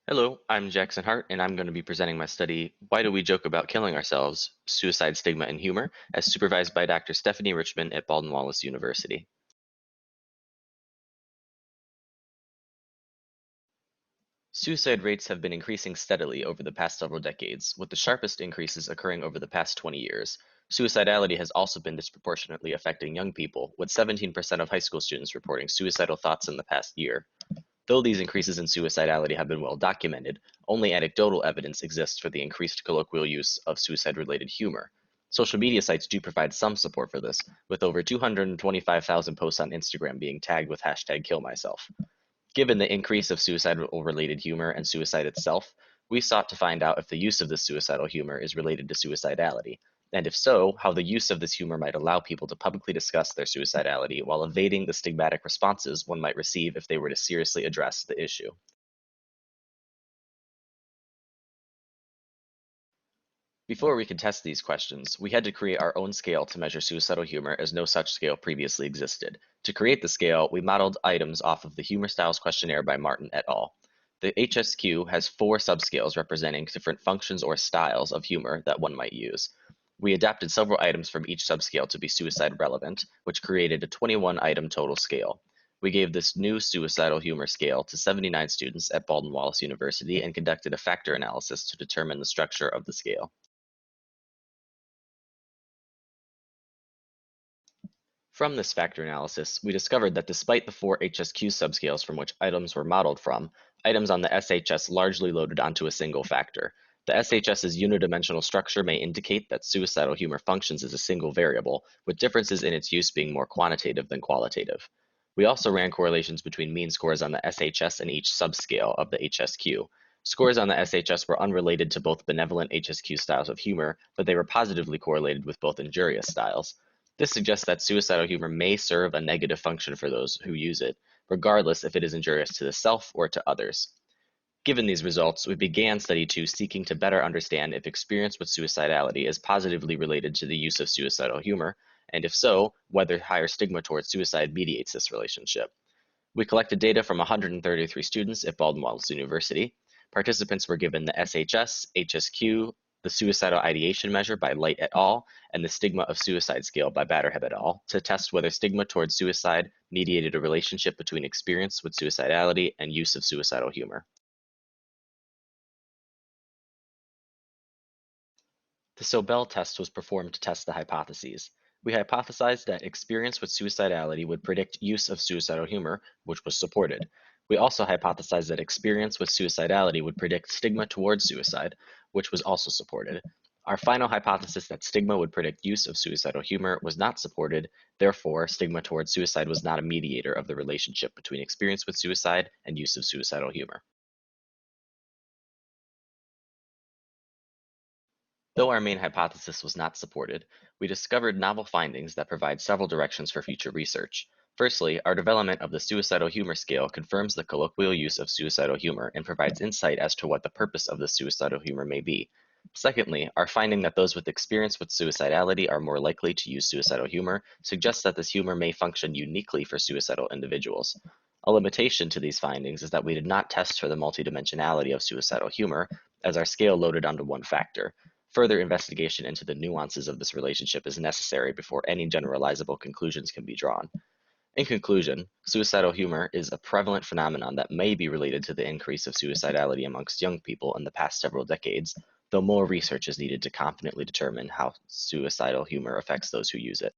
Hello, I'm Jaxon Hart, and I'm going to be presenting my study, Why Do We Joke About Killing Ourselves? Suicide, Stigma, and Humor, as supervised by Dr. Stephanie Richmond at Baldwin Wallace University. Suicide rates have been increasing steadily over the past several decades, with the sharpest increases occurring over the past 20 years. Suicidality has also been disproportionately affecting young people, with 17% of high school students reporting suicidal thoughts in the past year. Though these increases in suicidality have been well documented, only anecdotal evidence exists for the increased colloquial use of suicide-related humor. Social media sites do provide some support for this, with over 225,000 posts on Instagram being tagged with hashtag #KillMyself. Given the increase of suicidal-related humor and suicide itself, we sought to find out if the use of this suicidal humor is related to suicidality, and if so, how the use of this humor might allow people to publicly discuss their suicidality while evading the stigmatic responses one might receive if they were to seriously address the issue. Before we could test these questions, we had to create our own scale to measure suicidal humor, as no such scale previously existed. To create the scale, we modeled items off of the Humor Styles questionnaire by Martin et al. The HSQ has 4 subscales representing different functions or styles of humor that one might use. We adapted several items from each subscale to be suicide relevant, which created a 21-item total scale. We gave this new suicidal humor scale to 79 students at Baldwin Wallace University and conducted a factor analysis to determine the structure of the scale. From this factor analysis, we discovered that despite the 4 HSQ subscales from which items were modeled from, items on the SHS largely loaded onto a single factor. The SHS's unidimensional structure may indicate that suicidal humor functions as a single variable, with differences in its use being more quantitative than qualitative. We also ran correlations between mean scores on the SHS and each subscale of the HSQ. Scores on the SHS were unrelated to both benevolent HSQ styles of humor, but they were positively correlated with both injurious styles. This suggests that suicidal humor may serve a negative function for those who use it, regardless if it is injurious to the self or to others. Given these results, we began Study 2 seeking to better understand if experience with suicidality is positively related to the use of suicidal humor, and if so, whether higher stigma towards suicide mediates this relationship. We collected data from 133 students at Baldwin Wallace University. Participants were given the SHS, HSQ, the Suicidal Ideation Measure by Light et al., and the Stigma of Suicide Scale by Batterheb et al. To test whether stigma towards suicide mediated a relationship between experience with suicidality and use of suicidal humor. The Sobel test was performed to test the hypotheses. We hypothesized that experience with suicidality would predict use of suicidal humor, which was supported. We also hypothesized that experience with suicidality would predict stigma towards suicide, which was also supported. Our final hypothesis that stigma would predict use of suicidal humor was not supported, therefore, stigma towards suicide was not a mediator of the relationship between experience with suicide and use of suicidal humor. Though our main hypothesis was not supported, we discovered novel findings that provide several directions for future research. Firstly, our development of the suicidal humor scale confirms the colloquial use of suicidal humor and provides insight as to what the purpose of the suicidal humor may be. Secondly, our finding that those with experience with suicidality are more likely to use suicidal humor suggests that this humor may function uniquely for suicidal individuals. A limitation to these findings is that we did not test for the multidimensionality of suicidal humor, as our scale loaded onto one factor. Further investigation into the nuances of this relationship is necessary before any generalizable conclusions can be drawn. In conclusion, suicidal humor is a prevalent phenomenon that may be related to the increase of suicidality amongst young people in the past several decades, though more research is needed to confidently determine how suicidal humor affects those who use it.